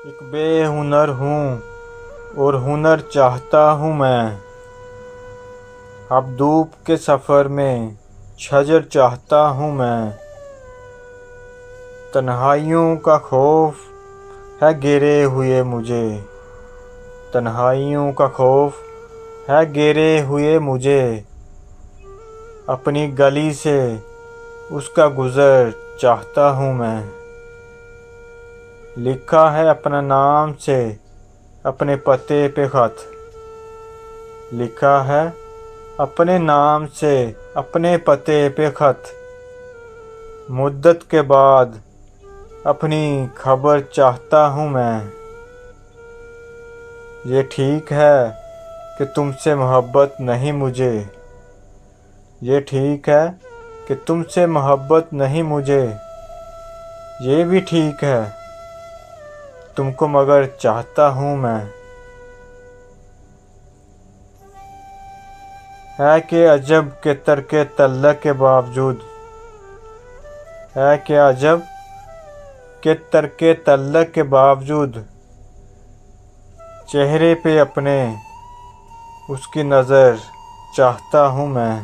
एक बेहुनर हूँ और हुनर चाहता हूँ मैं। अब धूप के सफ़र में छजर चाहता हूँ मैं। तन्हाइयों का खौफ है घेरे हुए मुझे। तन्हाइयों का खौफ है घेरे हुए मुझे। अपनी गली से उसका गुज़र चाहता हूँ मैं। लिखा है अपना नाम से अपने पते पे ख़त। लिखा है अपने नाम से अपने पते पे ख़त। मुद्दत के बाद अपनी खबर चाहता हूँ मैं। ये ठीक है कि तुमसे मोहब्बत नहीं मुझे। ये ठीक है कि तुमसे मोहब्बत नहीं मुझे। ये भी ठीक है तुमको मगर चाहता हूँ मैं। है कि अजब के तरके तल्लक के बावजूद। है कि अजब के तरके तल्लक के बावजूद चेहरे पे अपने उसकी नज़र चाहता हूँ मैं।